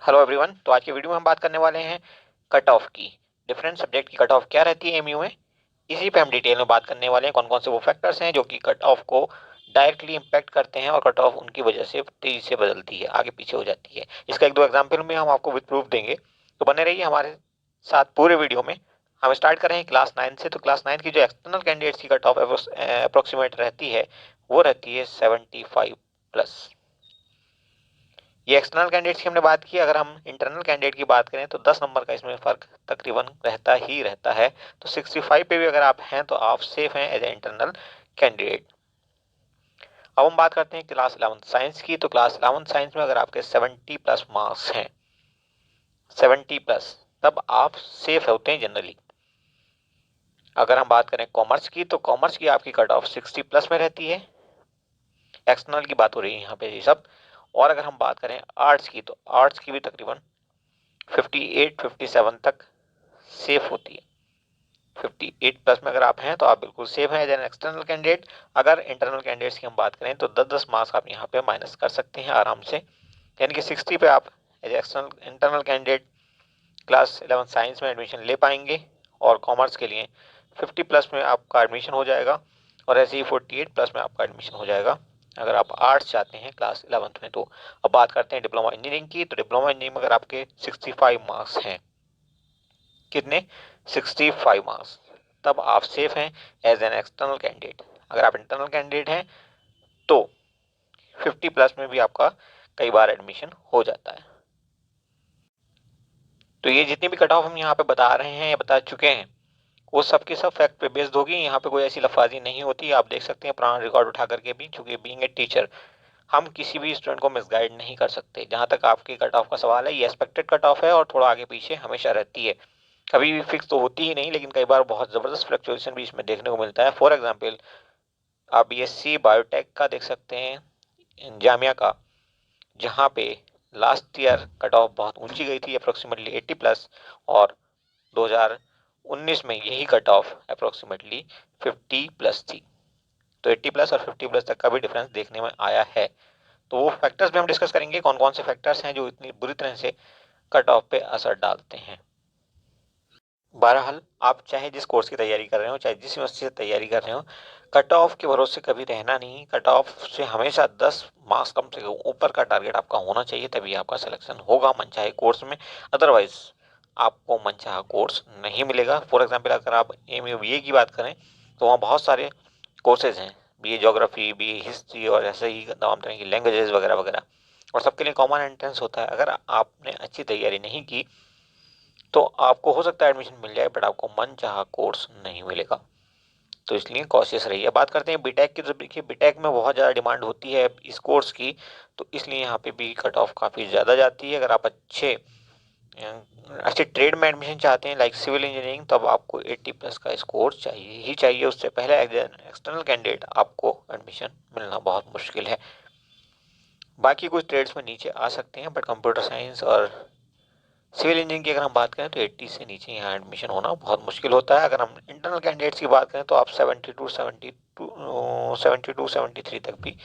Hello everyone. तो आज की वीडियो में हम बात करने वाले हैं कट ऑफ की। डिफरेंट सब्जेक्ट की कट ऑफ क्या रहती है एमयू में, इसी पे हम डिटेल में बात करने वाले हैं। कौन कौन से वो फैक्टर्स हैं जो कि कट ऑफ को डायरेक्टली इंपैक्ट करते हैं और कट ऑफ उनकी वजह से तेजी से बदलती है, आगे पीछे हो जाती है। इसका एक दो एग्जाम्पल में हम आपको विद प्रूफ देंगे, तो बने रहिए हमारे साथ पूरे वीडियो में। हम स्टार्ट कर रहे हैं क्लास 9 से। तो क्लास 9 की जो एक्सटर्नल कैंडिडेट्स की कट ऑफ अप्रोक्सीमेट रहती है वो रहती है 75+। ये एक्सटर्नल कैंडिडेट्स की हमने बात की। अगर हम इंटरनल कैंडिडेट की बात करें तो 10 नंबर का इसमें फर्क तकरीबन रहता ही रहता है। तो 65 पे भी अगर आप हैं तो आप सेफ हैं एज ए इंटरनल कैंडिडेट। अब हम बात करते हैं क्लास 11 साइंस की। तो क्लास 11 साइंस में अगर आपके 70+ मार्क्स हैं, 70+, तब आप सेफ होते हैं जनरली। अगर हम बात करें कॉमर्स की तो कॉमर्स की आपकी कट ऑफ 60+ में रहती है। एक्सटर्नल की बात हो रही है यहाँ पे ये सब। और अगर हम बात करें आर्ट्स की तो आर्ट्स की भी तकरीबन 58-57 तक सेफ होती है। 58+ में अगर आप हैं तो आप बिल्कुल सेफ हैं एज एन एक्सटर्नल कैंडिडेट। अगर इंटरनल कैंडिडेट्स की हम बात करें तो 10-10 मार्क्स आप यहाँ पे माइनस कर सकते हैं आराम से। यानी कि 60 पे आप as external internal candidate class 11 science में एडमिशन ले पाएंगे। और कॉमर्स के लिए 50+ में आपका एडमिशन हो जाएगा, और ऐसे ही 48+ में आपका एडमिशन हो जाएगा अगर आप आर्ट्स चाहते हैं क्लास 11 में। तो अब बात करते हैं डिप्लोमा इंजीनियरिंग की। तो डिप्लोमा इंजीनियरिंग में अगर आपके 65 मार्क्स हैं, कितने, 65 मार्क्स, तब आप सेफ हैं एज एन एक्सटर्नल कैंडिडेट। अगर आप इंटरनल कैंडिडेट हैं तो 50+ में भी आपका कई बार एडमिशन हो जाता है। तो ये जितनी भी कट ऑफ हम यहाँ पे बता रहे हैं या बता चुके हैं वो सब की सब फैक्ट पे बेस्ड होगी। यहाँ पे कोई ऐसी लफाजी नहीं होती। आप देख सकते हैं पुराना रिकॉर्ड उठा करके भी, चूंकि बीइंग ए टीचर हम किसी भी स्टूडेंट को मिसगाइड नहीं कर सकते। जहां तक आपकी कट ऑफ का सवाल है, ये एक्सपेक्टेड कट ऑफ है और थोड़ा आगे पीछे हमेशा रहती है, कभी भी फिक्स तो होती ही नहीं, लेकिन कई बार बहुत जबरदस्त फ्लक्चुएशन भी इसमें देखने को मिलता है। फॉर एग्जाम्पल आप बीएससी बायोटेक का देख सकते हैं, जामिया का, जहाँ पे लास्ट ईयर कट ऑफ बहुत ऊंची गई थी, अप्रोक्सीमेटली 80+। और 2019 में यही कट ऑफ अप्रोक्सीमेटली 50+ थी। तो 80+ और 50+ तक का भी डिफरेंस देखने में आया है। तो वो फैक्टर्स भी हम डिस्कस करेंगे, कौन कौन से फैक्टर्स हैं जो इतनी बुरी तरह से कट ऑफ पे असर डालते हैं। बहरहाल आप चाहे जिस कोर्स की तैयारी कर रहे हो, चाहे जिस यूनिवर्सिटी से तैयारी कर रहे हो, कट ऑफ के भरोसे कभी रहना नहीं। कट ऑफ से हमेशा 10 मार्क्स कम से कम ऊपर का टारगेट आपका होना चाहिए, तभी आपका सिलेक्शन होगा मनचाहे कोर्स में। अदरवाइज आपको मनचाहा कोर्स नहीं मिलेगा। फॉर एग्जाम्पल अगर आप MUBA की बात करें तो वहाँ बहुत सारे कोर्सेज हैं, BA ज्योग्राफी, BA हिस्ट्री और ऐसे ही तमाम तरह की लैंग्वेजेस वगैरह वगैरह, और सबके लिए कॉमन एंट्रेंस होता है। अगर आपने अच्छी तैयारी नहीं की तो आपको हो सकता है एडमिशन मिल जाए, बट आपको मन चाहा कोर्स नहीं मिलेगा। तो इसलिए कॉशियस रहिए। बात करते हैं बीटेक की। तो देखिए बीटेक में बहुत ज़्यादा डिमांड होती है इस कोर्स की, तो इसलिए यहाँ पे भी कट ऑफ काफ़ी ज़्यादा जाती है। अगर आप अच्छे ट्रेड में एडमिशन चाहते हैं लाइक सिविल इंजीनियरिंग, तो अब आपको 80+ का स्कोर चाहिए ही चाहिए। उससे पहले एक्सटर्नल कैंडिडेट आपको एडमिशन मिलना बहुत मुश्किल है। बाकी कुछ ट्रेड्स में नीचे आ सकते हैं, बट कंप्यूटर साइंस और सिविल इंजीनियरिंग की अगर हम बात करें तो 80 से नीचे यहाँ एडमिशन होना बहुत मुश्किल होता है। अगर हम इंटरनल कैंडिडेट्स की बात करें तो आप 72 73 तक भी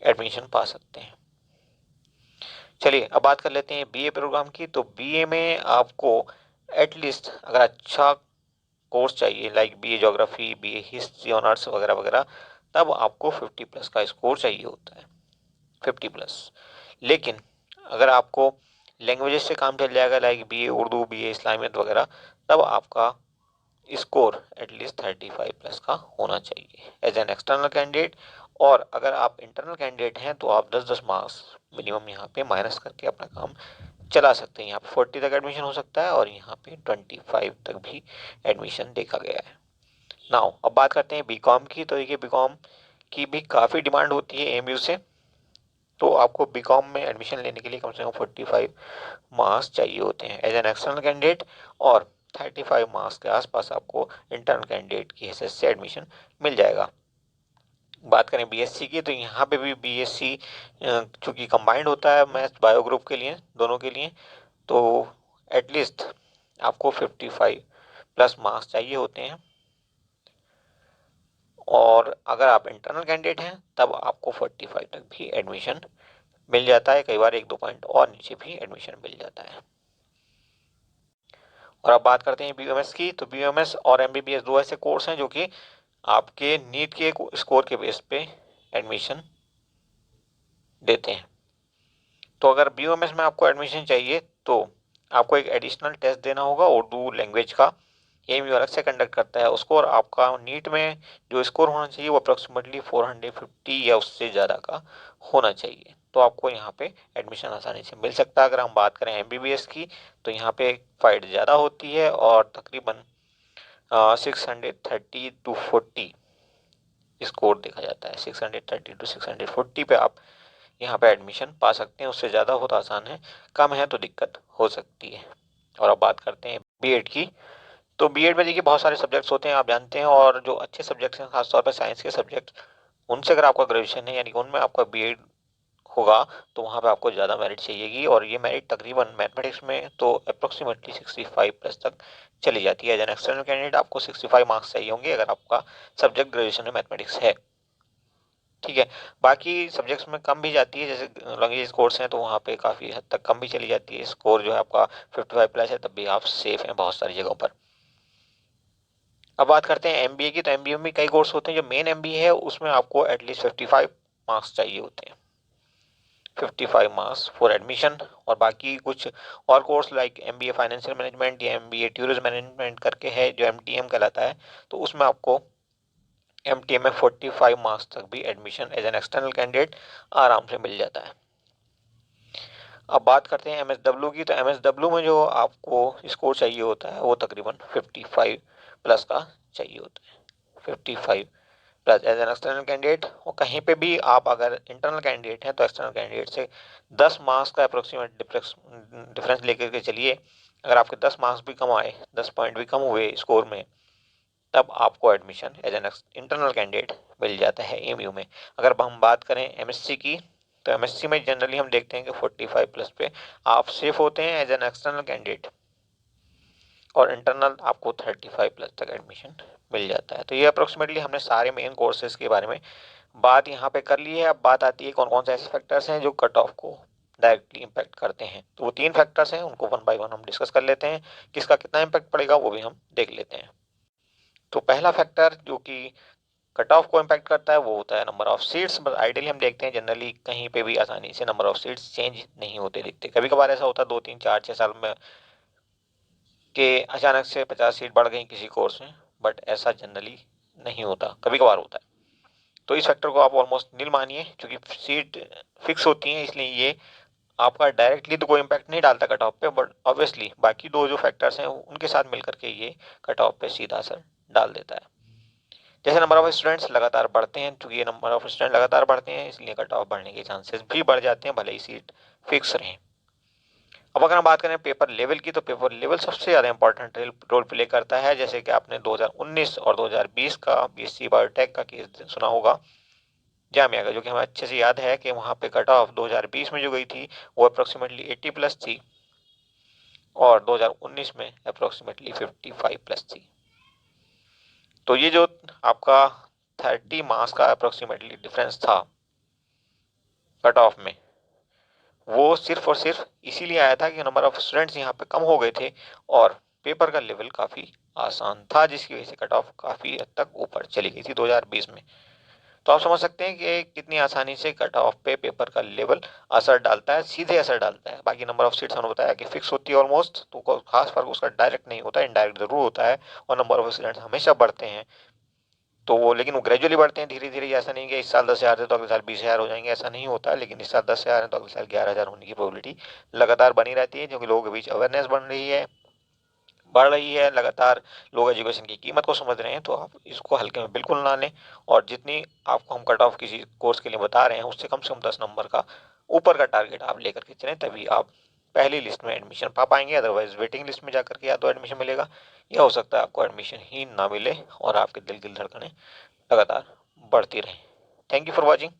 एडमिशन पा सकते हैं। चलिए अब बात कर लेते हैं बीए प्रोग्राम की। तो बीए में आपको एटलीस्ट अगर अच्छा कोर्स चाहिए like BA geography, BA history honours वगैरह वगैरह, तब आपको 50+ का स्कोर चाहिए होता है, 50+। लेकिन अगर आपको लैंग्वेजेस से काम चल जाएगा लाइक BA उर्दू, BA इस्लामियत वगैरह, तब आपका स्कोर एटलीस्ट 35+ का होना चाहिए एज एन एक्सटर्नल कैंडिडेट। और अगर आप इंटरनल कैंडिडेट हैं तो आप 10-10 मार्क्स मिनिमम यहाँ पे माइनस करके अपना काम चला सकते हैं। यहाँ पे 40 तक एडमिशन हो सकता है और यहाँ पे 25 तक भी एडमिशन देखा गया है। नाउ अब बात करते हैं बीकॉम की। तो देखिए बीकॉम की भी काफ़ी डिमांड होती है एमयू से। तो आपको बीकॉम में एडमिशन लेने के लिए कम से कम 45 मार्क्स चाहिए होते हैं एज एन एक्सटर्नल कैंडिडेट, और 35 मार्क्स के आसपास आपको इंटरनल कैंडिडेट की हैसियत से एडमिशन मिल जाएगा। बात करें बीएससी की तो यहाँ पे भी बीएससी चूँकि कंबाइंड होता है मैथ बायो ग्रुप के लिए, दोनों के लिए, तो एटलीस्ट आपको 55+ मार्क्स चाहिए होते हैं। और अगर आप इंटरनल कैंडिडेट हैं तब आपको 45 तक भी एडमिशन मिल जाता है, कई बार 1-2 पॉइंट और नीचे भी एडमिशन मिल जाता है। और अब बात करते हैं बीयूएमएस की। तो बीयूएमएस और एमबीबीएस दो ऐसे कोर्स हैं जो कि आपके नीट के स्कोर के बेस पे एडमिशन देते हैं। तो अगर बीयूएमएस में आपको एडमिशन चाहिए तो आपको एक एडिशनल टेस्ट देना होगा उर्दू लैंग्वेज का। एएमयू अलग से कंडक्ट करता है उसको, और आपका नीट में जो स्कोर होना चाहिए वो अप्रोक्सीमेटली 450 या उससे ज़्यादा का होना चाहिए, तो आपको यहाँ पे एडमिशन आसानी से मिल सकता है। अगर हम बात करें एमबीबीएस की तो यहाँ पे फाइट ज़्यादा होती है और तकरीबन 630 टू 40 स्कोर देखा जाता है। 630 टू 640 पे आप यहाँ पे एडमिशन पा सकते हैं, उससे ज़्यादा हो तो आसान है, कम है तो दिक्कत हो सकती है। और अब बात करते हैं बीएड की। तो बीएड में देखिए बहुत सारे सब्जेक्ट्स होते हैं, आप जानते हैं, और जो अच्छे सब्जेक्ट्स हैं खासतौर पर साइंस के सब्जेक्ट, उनसे अगर आपका ग्रेजुएशन है यानी कि उनमें आपका बीएड होगा तो वहाँ पे आपको ज़्यादा मेरिट चाहिएगी, और ये मेरिट तकरीबन मैथमेटिक्स में तो अप्रोक्सीमेटली 65 प्लस तक चली जाती है। एज एन एक्सटर्नल कैंडिडेट आपको 65 मार्क्स चाहिए होंगे अगर आपका सब्जेक्ट ग्रेजुएशन में मैथमेटिक्स है। ठीक है, बाकी सब्जेक्ट्स में कम भी जाती है, जैसे लैंग्वेज कोर्स हैं तो वहाँ पे काफ़ी हद तक कम भी चली जाती है। स्कोर जो है आपका 55 प्लस है तब भी आप सेफ हैं बहुत सारी जगहों पर। अब बात करते हैं एमबीए की। तो एमबीए में कई कोर्स होते हैं, जो मेन एमबीए है उसमें आपको एटलीस्ट 55 मार्क्स चाहिए होते हैं, 55 मार्क्स फॉर एडमिशन। और बाकी कुछ और course like MBA financial management या एमबीए टूरिज्म मैनेजमेंट करके है जो एमटीएम कहलाता है, तो उसमें आपको एमटीएम में 45 मार्क्स तक भी admission as an external candidate आराम से मिल जाता है। अब बात करते हैं एमएसडब्ल्यू की। तो एमएसडब्ल्यू में जो आपको स्कोर चाहिए होता है वो तकरीबन 55 प्लस का चाहिए होता है, 55 plus as an external candidate. और कहीं पे भी आप अगर इंटरनल कैंडिडेट हैं तो एक्सटर्नल कैंडिडेट से 10 मार्क्स का अप्रोक्सीमेट डिफरेंस लेकर के चलिए। अगर आपके 10 मार्क्स भी कम आए, 10 पॉइंट भी कम हुए स्कोर में, तब आपको admission as an internal candidate मिल जाता है एमयू में। अगर हम बात करें एमएससी की, तो एमएससी में जनरली हम देखते हैं कि 45 प्लस पे आप सेफ होते हैं एज एन एक्सटर्नल कैंडिडेट, और इंटरनल आपको 35 प्लस तक एडमिशन मिल जाता है। तो ये अप्रोक्सीमेटली हमने सारे मेन कोर्सेज के बारे में बात यहाँ पे कर ली है। अब बात आती है कौन कौन से ऐसे फैक्टर्स हैं जो कट ऑफ को डायरेक्टली इम्पैक्ट करते हैं। तो वो 3 फैक्टर्स हैं, उनको वन बाय वन हम डिस्कस कर लेते हैं, किसका कितना इम्पैक्ट पड़ेगा वो भी हम देख लेते हैं। तो पहला फैक्टर जो कि कट ऑफ को इम्पैक्ट करता है वो होता है नंबर ऑफ सीट्स। बस आइडियली हम देखते हैं जनरली कहीं पे भी आसानी से नंबर ऑफ सीट्स चेंज नहीं होते दिखते। कभी कभार ऐसा होता है 2-3-4-6 साल में कि अचानक से 50 सीट बढ़ गई किसी कोर्स में, बट ऐसा जनरली नहीं होता, कभी कभार होता है। तो इस फैक्टर को आप ऑलमोस्ट नील मानिए, क्योंकि सीट फिक्स होती है इसलिए ये आपका डायरेक्टली तो कोई इम्पैक्ट नहीं डालता कट ऑफ पे, बट ऑब्वियसली बाकी दो जो फैक्टर्स हैं उनके साथ मिलकर के ये कट ऑफ पे सीधा असर डाल देता है। जैसे नंबर ऑफ स्टूडेंट्स लगातार बढ़ते हैं, क्योंकि ये नंबर ऑफ स्टूडेंट लगातार बढ़ते हैं इसलिए कट ऑफ बढ़ने के चांसेस भी बढ़ जाते हैं भले ही सीट फिक्स रहें। अब अगर हम बात करें पेपर लेवल की, तो पेपर लेवल सबसे ज़्यादा इंपॉर्टेंट रोल प्ले करता है। जैसे कि आपने 2019 और 2020 का बीएससी बायोटेक का केस सुना होगा, जामिया का, जो कि हमें अच्छे से याद है कि वहाँ पे कट ऑफ 2020 में जो गई थी वो अप्रोक्सीमेटली 80 प्लस थी, और 2019 में अप्रोक्सीमेटली 55 प्लस थी। तो ये जो आपका 30 मार्क्स का अप्रोक्सीमेटली डिफरेंस था कट ऑफ में, वो सिर्फ और सिर्फ इसीलिए आया था कि नंबर ऑफ स्टूडेंट्स यहाँ पे कम हो गए थे और पेपर का लेवल काफ़ी आसान था, जिसकी वजह से कट ऑफ काफ़ी हद तक ऊपर चली गई थी 2020 में। तो आप समझ सकते हैं कि कितनी आसानी से कट ऑफ पे पेपर का लेवल असर डालता है, सीधे असर डालता है। बाकी नंबर ऑफ सीट्स हमने बताया कि फिक्स होती है ऑलमोस्ट, तो कोई खास फर्क उसका डायरेक्ट नहीं होता, इनडायरेक्ट जरूर होता है। और नंबर ऑफ स्टूडेंट्स हमेशा बढ़ते हैं, तो वो लेकिन वो ग्रेजुअली बढ़ते हैं धीरे धीरे। ऐसा नहीं कि इस साल 10,000 है तो अगले साल 20,000 हो जाएंगे, ऐसा नहीं होता। लेकिन इस साल 10,000 है तो अगले साल 11,000 होने की प्रोबेबिलिटी लगातार बनी रहती है, क्योंकि लोगों के बीच अवेयरनेस बढ़ रही है लगातार। लोग एजुकेशन की कीमत को समझ रहे हैं, तो आप इसको हल्के में बिल्कुल ना लें। और जितनी आपको हम कट ऑफ किसी कोर्स के लिए बता रहे हैं उससे कम से कम 10 नंबर का ऊपर का टारगेट आप लेकर के चलें, तभी आप पहली लिस्ट में एडमिशन पा पाएंगे। अदरवाइज वेटिंग लिस्ट में जाकर के या तो एडमिशन मिलेगा या हो सकता है आपको एडमिशन ही ना मिले और आपके दिल की धड़कनें लगातार बढ़ती रहें। Thank you for watching.